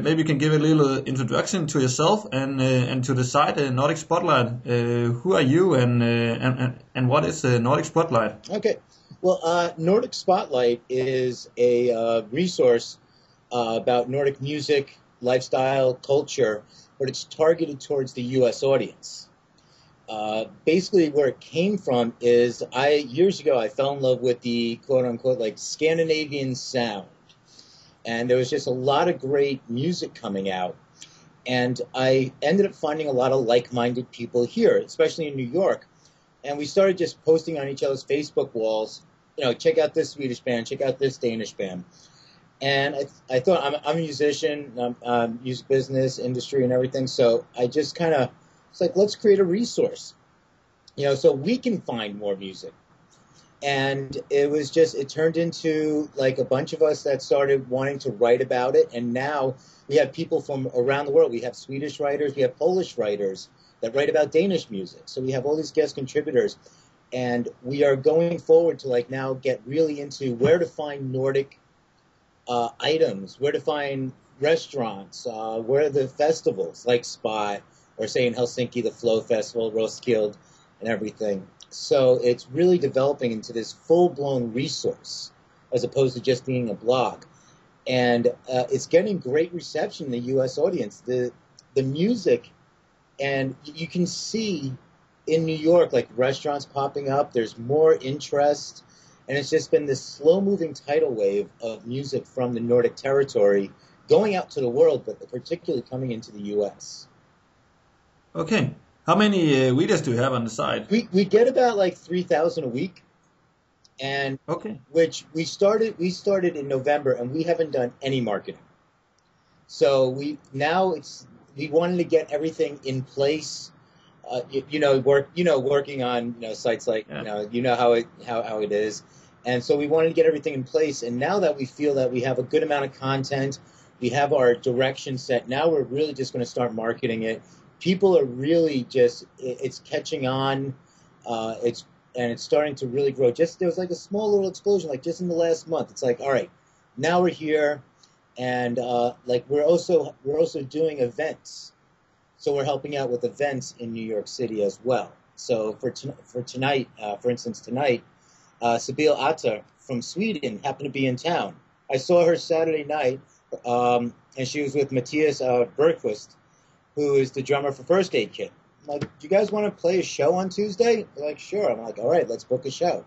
maybe you can give a little introduction to yourself and to the site Nordic Spotlight. Who are you and what is Nordic Spotlight? Okay. Well, Nordic Spotlight is a resource about Nordic music, lifestyle, culture, but it's targeted towards the U.S. audience. Basically, where it came from is years ago I fell in love with the quote unquote like Scandinavian sound, and there was just a lot of great music coming out, and I ended up finding a lot of like-minded people here, especially in New York, and we started just posting on each other's Facebook walls. Check out this Swedish band, check out this Danish band. And I thought, I'm a musician, music business, industry, and everything, so I just kind of, it's like, let's create a resource, so we can find more music. And it turned into like a bunch of us that started wanting to write about it, and now we have people from around the world. We have Swedish writers, we have Polish writers that write about Danish music. So we have all these guest contributors. And we are going forward to like now get really into where to find Nordic items, where to find restaurants, where are the festivals like Spa, or say in Helsinki, the Flow Festival, Roskilde, and everything. So it's really developing into this full-blown resource as opposed to just being a blog. And it's getting great reception in the U.S. audience. The music, and you can see in New York, like restaurants popping up, there's more interest, and it's just been this slow-moving tidal wave of music from the Nordic territory going out to the world, but particularly coming into the U.S. Okay. How many readers do you have on the site? We get about like 3,000 a week, and okay, which we started in November, and we haven't done any marketing. So we wanted to get everything in place. Working on sites like how it is, and so we wanted to get everything in place. And now that we feel that we have a good amount of content, we have our direction set. Now we're really just going to start marketing it. People are really it's catching on. It's starting to really grow. There was like a small little explosion, like just in the last month. It's like, all right, now we're here, and we're also doing events. So we're helping out with events in New York City as well. So for tonight, for instance, Sibyl Atta from Sweden happened to be in town. I saw her Saturday night, and she was with Matthias Bergquist, who is the drummer for First Aid Kit. I'm like, do you guys want to play a show on Tuesday? They're like, sure. I'm like, all right, let's book a show.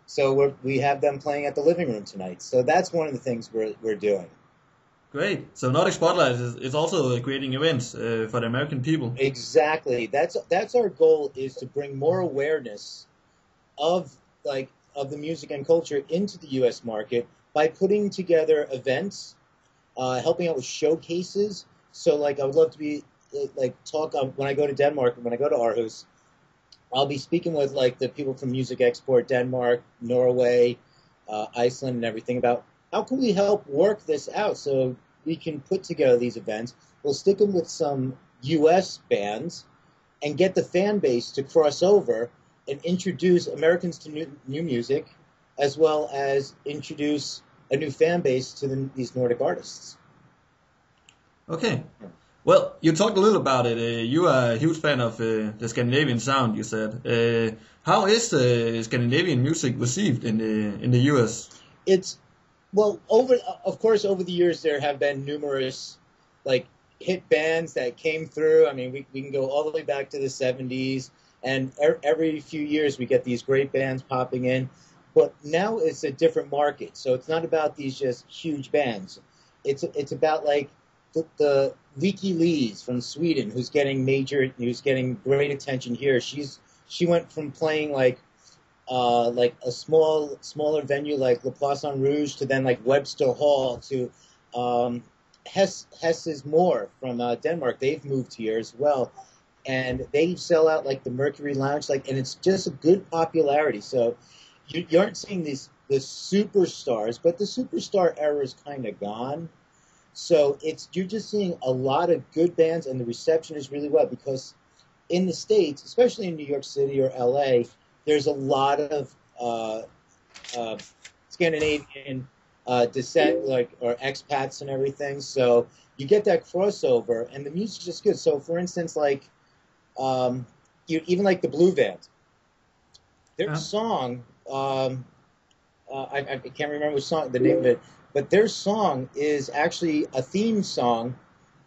So we have them playing at the living room tonight. So that's one of the things we're doing. Great. So Nordic Spotlight is also creating events for the American people. Exactly. That's our goal, is to bring more awareness of the music and culture into the U.S. market by putting together events, helping out with showcases. So I would love to be talk when I go to Denmark and when I go to Aarhus, I'll be speaking with the people from Music Export Denmark, Norway, Iceland, and everything about how can we help work this out so we can put together these events. We'll stick them with some U.S. bands and get the fan base to cross over and introduce Americans to new music, as well as introduce a new fan base to these Nordic artists. Okay. Well, you talked a little about it. You are a huge fan of the Scandinavian sound, you said. How is Scandinavian music received in the U.S.? Of course, over the years there have been numerous hit bands that came through. I mean, we can go all the way back to the 70s, and every few years we get these great bands popping in. But now it's a different market, so it's not about these just huge bands. It's about the Leaky Lees from Sweden, who's getting great attention here. She went from playing a smaller venue like La Place en Rouge to then Webster Hall to Hesses Moore from Denmark. They've moved here as well, and they sell out the Mercury Lounge, and it's just a good popularity. So you aren't seeing the superstars, but the superstar era is kind of gone. So you're just seeing a lot of good bands, and the reception is really well, because in the States, especially in New York City or LA, there's a lot of Scandinavian descent, or expats and everything. So you get that crossover, and the music's just good. So, for instance, like even like the Blue Band, their song, I can't remember which song, the name of it, but their song is actually a theme song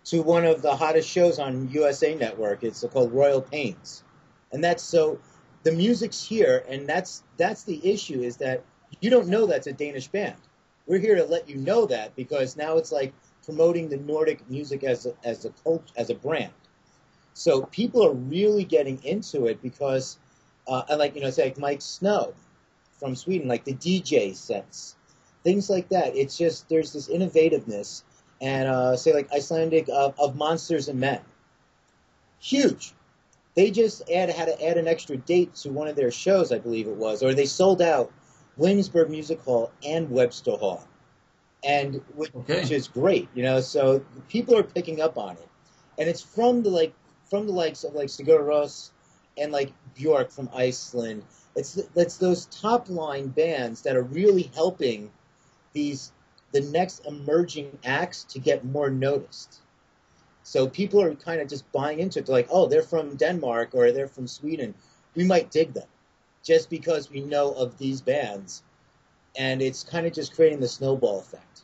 to one of the hottest shows on USA Network. It's called Royal Pains, and that's so the music's here, and that's the issue is that you don't know that's a Danish band. We're here to let you know that because now it's like promoting the Nordic music as a brand. So people are really getting into it because, and like it's like Mike Snow from Sweden, like the DJ sets, things like that. It's just there's this innovativeness, and say like Icelandic of Monsters and Men, huge. They just had to add an extra date to one of their shows, I believe it was, or they sold out Williamsburg Music Hall and Webster Hall, and which is great, So people are picking up on it, and it's from the likes of like Sigur Rós and like Björk from Iceland. It's those top line bands that are really helping the next emerging acts to get more noticed. So people are kind of just buying into it. They're like, oh, they're from Denmark or they're from Sweden. We might dig them just because we know of these bands. And it's kind of just creating the snowball effect.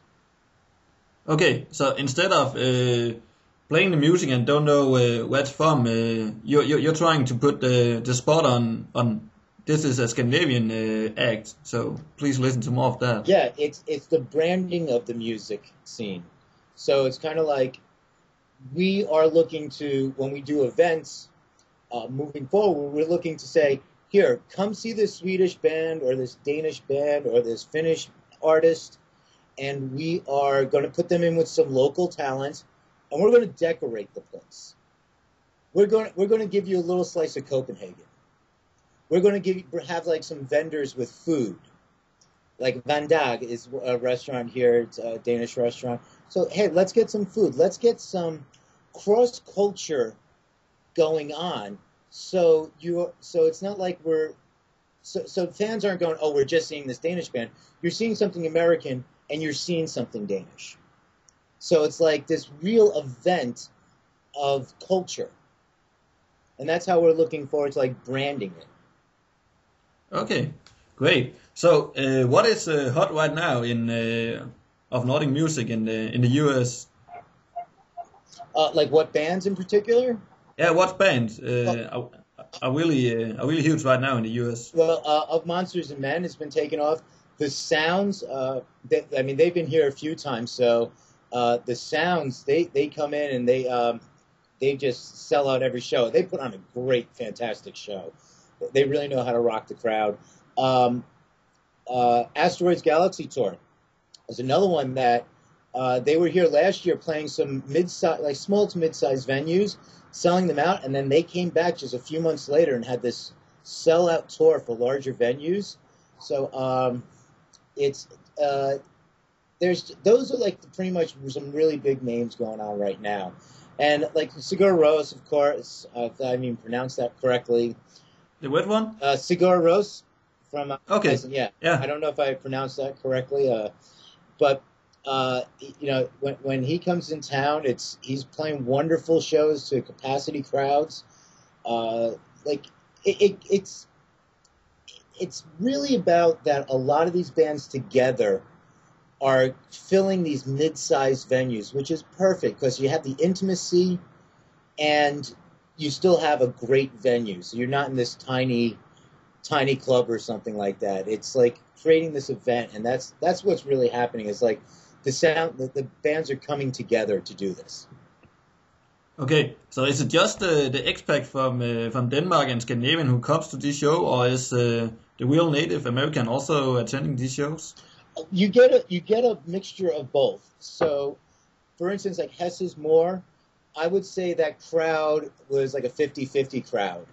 Okay, so instead of playing the music and don't know where it's from, you're trying to put the spot on this is a Scandinavian act. So please listen to more of that. Yeah, it's the branding of the music scene. So it's kind of like we are looking to, when we do events moving forward, we're looking to say, here, come see this Swedish band or this Danish band or this Finnish artist, and we are going to put them in with some local talent, and we're going to decorate the place. We're going to give you a little slice of Copenhagen. We're going to have like some vendors with food. Like Van Dag is a restaurant here. It's a Danish restaurant. So, hey, let's get some food. Let's get some cross-culture going on. So it's not like so fans aren't going, oh, we're just seeing this Danish band. You're seeing something American, and you're seeing something Danish. So it's like this real event of culture. And that's how we're looking forward to like branding it. Okay, great. So what is hot right now in of Nordic music in the US? Like what bands in particular? Yeah, what bands are really huge right now in the US? Well, of Monsters and Men has been taken off. The Sounds, they've been here a few times. So the Sounds, they come in and they just sell out every show. They put on a great, fantastic show. They really know how to rock the crowd. Asteroids Galaxy Tour is another one that they were here last year playing some small to mid-sized venues, selling them out, and then they came back just a few months later and had this sell-out tour for larger venues. So those are like pretty much some really big names going on right now, and like Sigur Rós, of course, if I even pronounced that correctly. The what one? Sigur Rós from okay. Iceland. Yeah. I don't know if I pronounced that correctly, but when he comes in town, he's playing wonderful shows to capacity crowds. It's really about that. A lot of these bands together are filling these mid-sized venues, which is perfect because you have the intimacy and you still have a great venue. So you're not in this tiny club or something like that. It's like creating this event, and that's what's really happening. It's like the bands are coming together to do this. Okay, so is it just the expat from Denmark and Scandinavian who comes to this show, or is the real native American also attending these shows? You get a mixture of both. So, for instance, like Hesse's More, I would say that crowd was like a 50-50 crowd.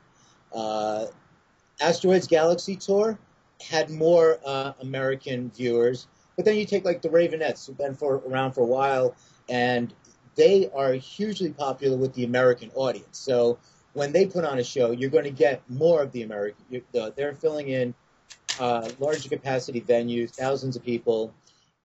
Asteroids Galaxy Tour had more American viewers, but then you take like the Ravenettes, who've been around for a while, and they are hugely popular with the American audience. So when they put on a show, you're going to get more of the American. They're filling in larger capacity venues, thousands of people.